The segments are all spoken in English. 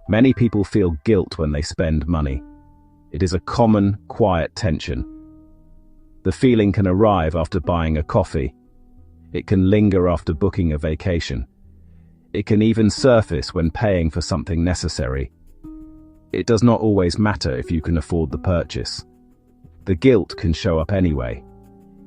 Many people feel guilt when they spend money. It is a common, quiet tension. The feeling can arrive after buying a coffee. It can linger after booking a vacation. It can even surface when paying for something necessary. It does not always matter if you can afford the purchase. The guilt can show up anyway.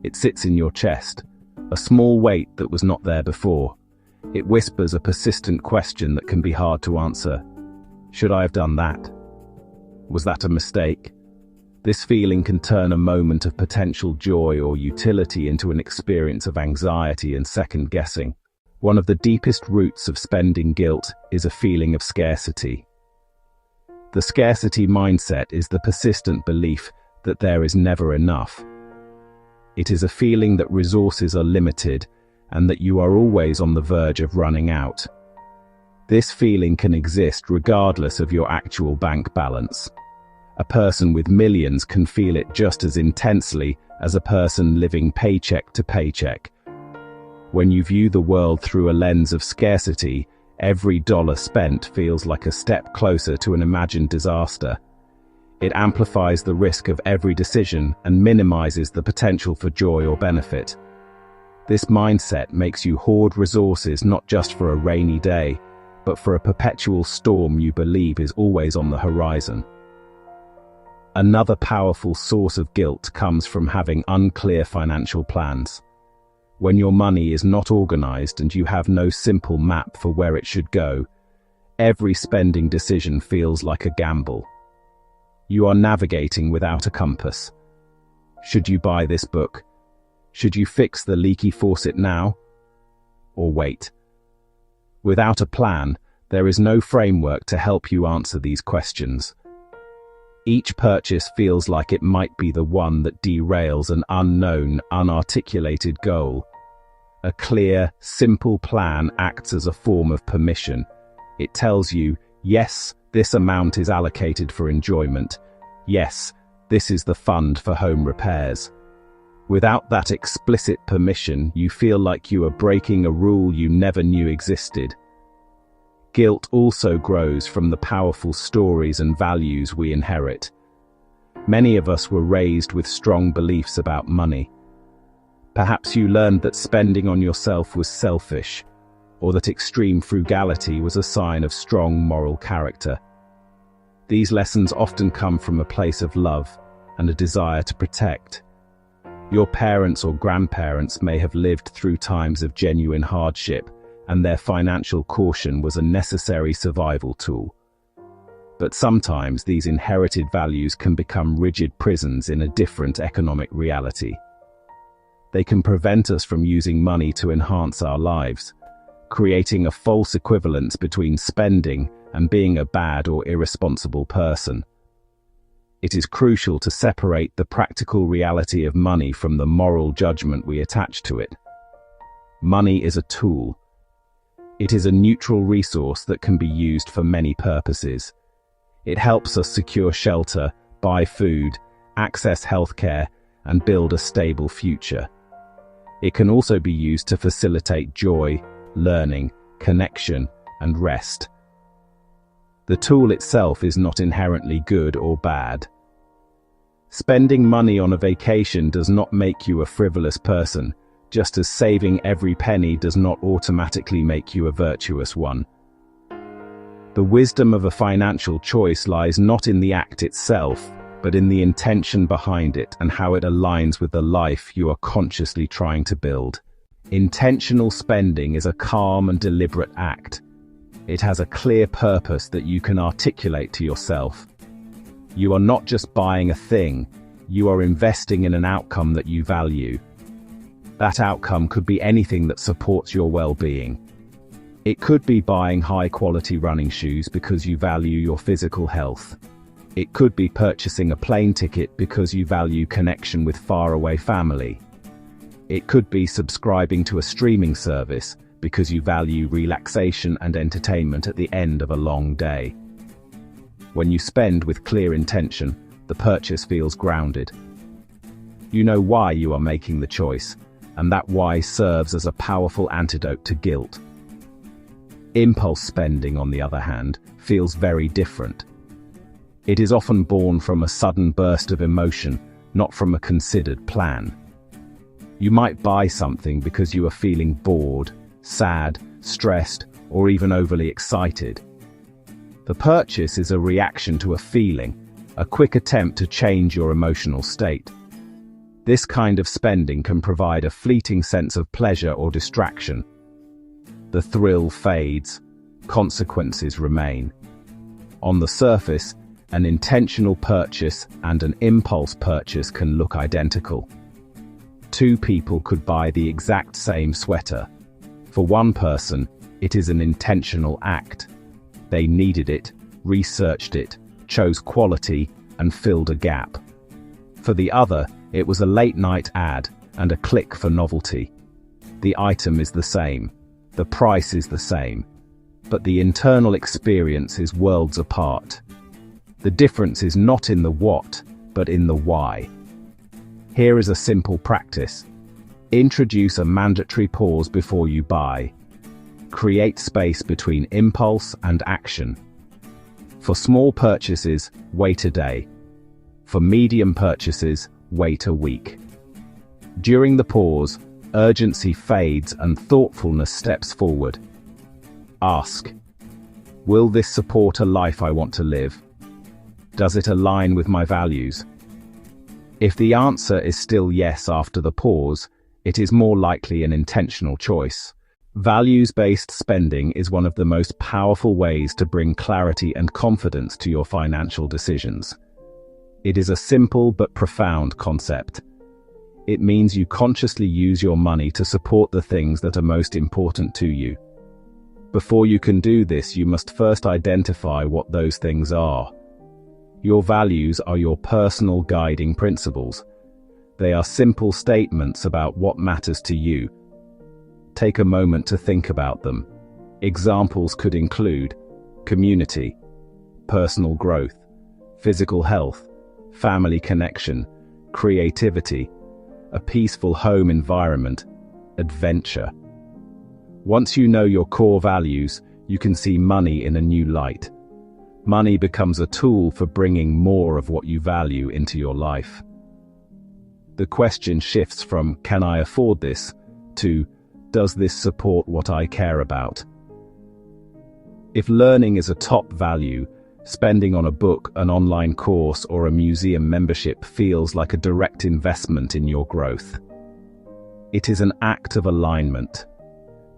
It sits in your chest, a small weight that was not there before. It whispers a persistent question that can be hard to answer. Should I have done that? Was that a mistake? This feeling can turn a moment of potential joy or utility into an experience of anxiety and second-guessing. One of the deepest roots of spending guilt is a feeling of scarcity. The scarcity mindset is the persistent belief that there is never enough. It is a feeling that resources are limited and that you are always on the verge of running out. This feeling can exist regardless of your actual bank balance. A person with millions can feel it just as intensely as a person living paycheck to paycheck. When you view the world through a lens of scarcity, every dollar spent feels like a step closer to an imagined disaster. It amplifies the risk of every decision and minimizes the potential for joy or benefit. This mindset makes you hoard resources not just for a rainy day, but for a perpetual storm you believe is always on the horizon. Another powerful source of guilt comes from having unclear financial plans. When your money is not organized and you have no simple map for where it should go, every spending decision feels like a gamble. You are navigating without a compass. Should you buy this book? Should you fix the leaky faucet now? Or wait? Without a plan, there is no framework to help you answer these questions. Each purchase feels like it might be the one that derails an unknown, unarticulated goal. A clear, simple plan acts as a form of permission. It tells you, yes, this amount is allocated for enjoyment. Yes, this is the fund for home repairs. Without that explicit permission, you feel like you are breaking a rule you never knew existed. Guilt also grows from the powerful stories and values we inherit. Many of us were raised with strong beliefs about money. Perhaps you learned that spending on yourself was selfish, or that extreme frugality was a sign of strong moral character. These lessons often come from a place of love and a desire to protect. Your parents or grandparents may have lived through times of genuine hardship, and their financial caution was a necessary survival tool. But sometimes these inherited values can become rigid prisons in a different economic reality. They can prevent us from using money to enhance our lives, creating a false equivalence between spending and being a bad or irresponsible person. It is crucial to separate the practical reality of money from the moral judgment we attach to it. Money is a tool. It is a neutral resource that can be used for many purposes. It helps us secure shelter, buy food, access healthcare, and build a stable future. It can also be used to facilitate joy, learning, connection, and rest. The tool itself is not inherently good or bad. Spending money on a vacation does not make you a frivolous person, just as saving every penny does not automatically make you a virtuous one. The wisdom of a financial choice lies not in the act itself, but in the intention behind it and how it aligns with the life you are consciously trying to build. Intentional spending is a calm and deliberate act. It has a clear purpose that you can articulate to yourself. You are not just buying a thing, you are investing in an outcome that you value. That outcome could be anything that supports your well-being. It could be buying high-quality running shoes because you value your physical health. It could be purchasing a plane ticket because you value connection with faraway family. It could be subscribing to a streaming service because you value relaxation and entertainment at the end of a long day. When you spend with clear intention, the purchase feels grounded. You know why you are making the choice, and that why serves as a powerful antidote to guilt. Impulse spending, on the other hand, feels very different. It is often born from a sudden burst of emotion, not from a considered plan. You might buy something because you are feeling bored, sad, stressed, or even overly excited. The purchase is a reaction to a feeling, a quick attempt to change your emotional state. This kind of spending can provide a fleeting sense of pleasure or distraction. The thrill fades, consequences remain. On the surface, an intentional purchase and an impulse purchase can look identical. Two people could buy the exact same sweater. For one person, it is an intentional act. They needed it, researched it, chose quality, and filled a gap. For the other, it was a late-night ad and a click for novelty. The item is the same, the price is the same, but the internal experience is worlds apart. The difference is not in the what, but in the why. Here is a simple practice. Introduce a mandatory pause before you buy. Create space between impulse and action. For small purchases, wait a day. For medium purchases, wait a week. During the pause, urgency fades and thoughtfulness steps forward. Ask, will this support a life I want to live? Does it align with my values? If the answer is still yes after the pause, it is more likely an intentional choice. Values-based spending is one of the most powerful ways to bring clarity and confidence to your financial decisions. It is a simple but profound concept. It means you consciously use your money to support the things that are most important to you. Before you can do this, you must first identify what those things are. Your values are your personal guiding principles. They are simple statements about what matters to you. Take a moment to think about them. Examples could include community, personal growth, physical health, family connection, creativity, a peaceful home environment, adventure. Once you know your core values, you can see money in a new light. Money becomes a tool for bringing more of what you value into your life. The question shifts from, can I afford this, to, does this support what I care about? If learning is a top value, spending on a book, an online course, or a museum membership feels like a direct investment in your growth. It is an act of alignment.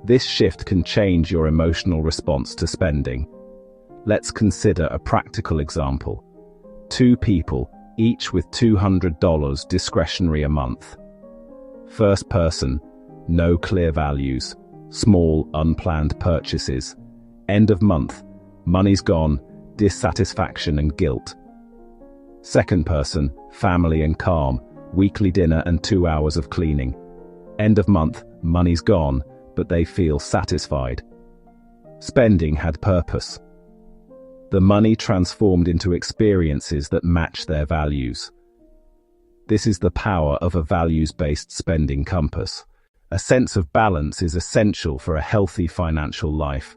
This shift can change your emotional response to spending. Let's consider a practical example. Two people, each with $200 discretionary a month. First person, no clear values, small, unplanned purchases. End of month, money's gone, dissatisfaction and guilt. Second person, family and calm, weekly dinner and 2 hours of cleaning. End of month, money's gone, but they feel satisfied. Spending had purpose. The money transformed into experiences that match their values. This is the power of a values-based spending compass. A sense of balance is essential for a healthy financial life.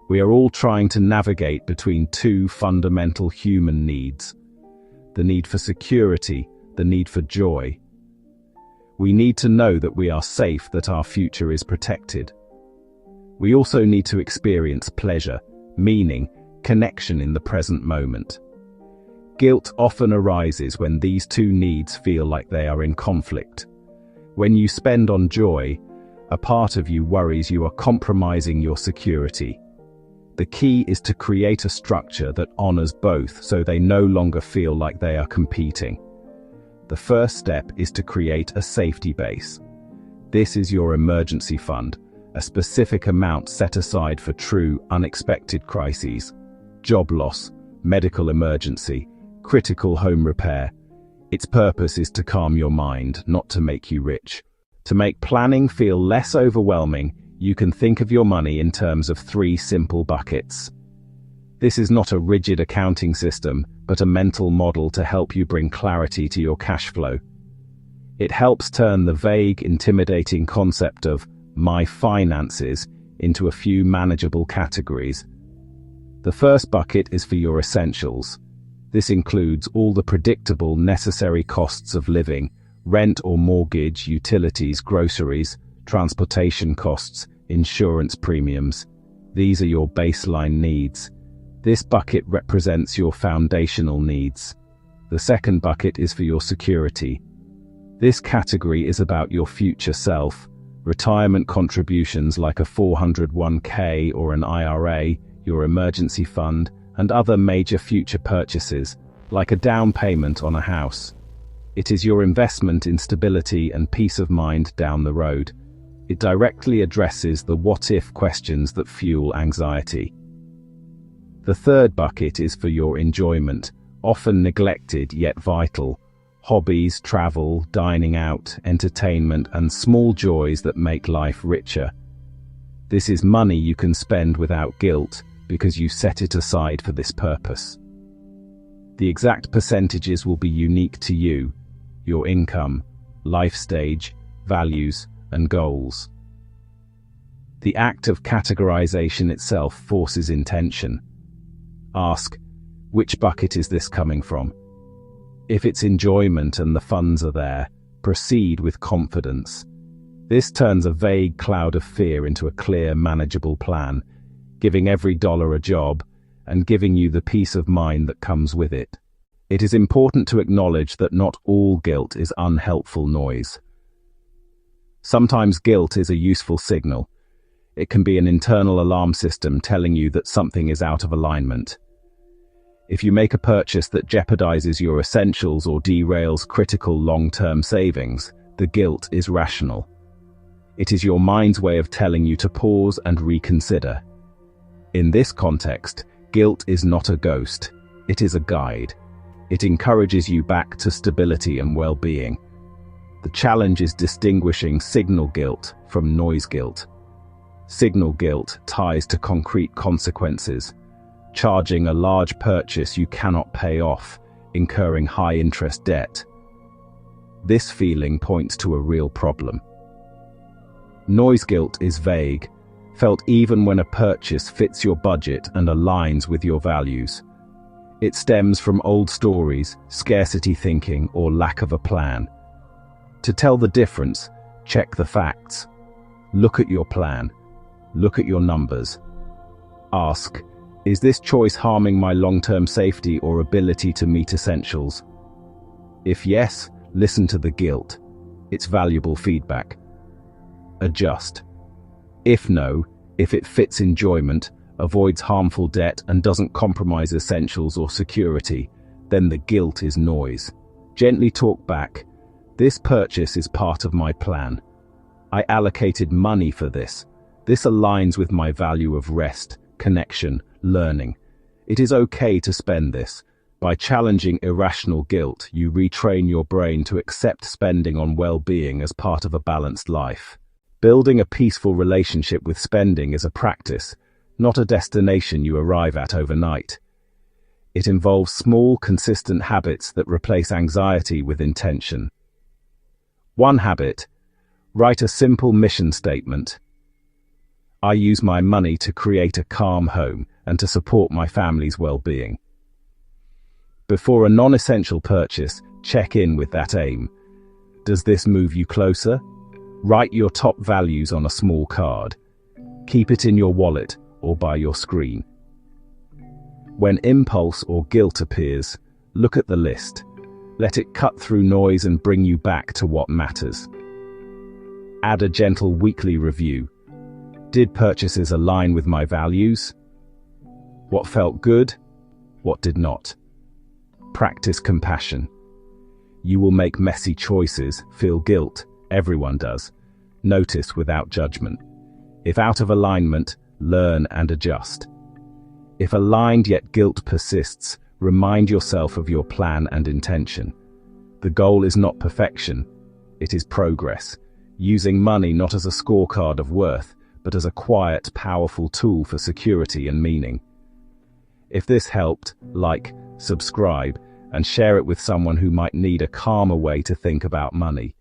We are all trying to navigate between two fundamental human needs: the need for security, the need for joy. We need to know that we are safe, that our future is protected. We also need to experience pleasure, meaning, connection in the present moment. Guilt often arises when these two needs feel like they are in conflict. When you spend on joy, a part of you worries you are compromising your security. The key is to create a structure that honors both so they no longer feel like they are competing. The first step is to create a safety base. This is your emergency fund, a specific amount set aside for true, unexpected crises. Job loss, medical emergency, critical home repair. Its purpose is to calm your mind, not to make you rich. To make planning feel less overwhelming, you can think of your money in terms of 3 simple buckets. This is not a rigid accounting system, but a mental model to help you bring clarity to your cash flow. It helps turn the vague, intimidating concept of my finances into a few manageable categories. The first bucket is for your essentials. This includes all the predictable, necessary costs of living: rent or mortgage, utilities, groceries, transportation costs, insurance premiums. These are your baseline needs. This bucket represents your foundational needs. The second bucket is for your security. This category is about your future self: retirement contributions like a 401k or an IRA, your emergency fund, and other major future purchases, like a down payment on a house. It is your investment in stability and peace of mind down the road. It directly addresses the what-if questions that fuel anxiety. The third bucket is for your enjoyment, often neglected yet vital: hobbies, travel, dining out, entertainment, and small joys that make life richer. This is money you can spend without guilt because you set it aside for this purpose. The exact percentages will be unique to you, your income, life stage, values, and goals. The act of categorization itself forces intention. Ask, which bucket is this coming from? If it's enjoyment and the funds are there, proceed with confidence. This turns a vague cloud of fear into a clear, manageable plan, giving every dollar a job and giving you the peace of mind that comes with it. It is important to acknowledge that not all guilt is unhelpful noise. Sometimes guilt is a useful signal. It can be an internal alarm system telling you that something is out of alignment. If you make a purchase that jeopardizes your essentials or derails critical long-term savings, the guilt is rational. It is your mind's way of telling you to pause and reconsider. In this context, guilt is not a ghost, it is a guide. It encourages you back to stability and well-being. The challenge is distinguishing signal guilt from noise guilt. Signal guilt ties to concrete consequences: charging a large purchase you cannot pay off, incurring high-interest debt. This feeling points to a real problem. Noise guilt is vague, felt even when a purchase fits your budget and aligns with your values. It stems from old stories, scarcity thinking, or lack of a plan. To tell the difference, check the facts. Look at your plan. Look at your numbers. Ask, is this choice harming my long-term safety or ability to meet essentials? If yes, listen to the guilt. It's valuable feedback. Adjust. If no, if it fits enjoyment, avoids harmful debt, and doesn't compromise essentials or security, then the guilt is noise. Gently talk back. This purchase is part of my plan. I allocated money for this. This aligns with my value of rest, connection, learning. It is okay to spend this. By challenging irrational guilt, you retrain your brain to accept spending on well-being as part of a balanced life. Building a peaceful relationship with spending is a practice, not a destination you arrive at overnight. It involves small, consistent habits that replace anxiety with intention. One habit: write a simple mission statement. I use my money to create a calm home and to support my family's well-being. Before a non-essential purchase, check in with that aim. Does this move you closer? Write your top values on a small card. Keep it in your wallet or by your screen. When impulse or guilt appears, look at the list. Let it cut through noise and bring you back to what matters. Add a gentle weekly review. Did purchases align with my values? What felt good? What did not? Practice compassion. You will make messy choices, feel guilt. Everyone does. Notice without judgment. If out of alignment, learn and adjust. If aligned yet guilt persists, remind yourself of your plan and intention. The goal is not perfection, it is progress. Using money not as a scorecard of worth, but as a quiet, powerful tool for security and meaning. If this helped, like, subscribe, and share it with someone who might need a calmer way to think about money.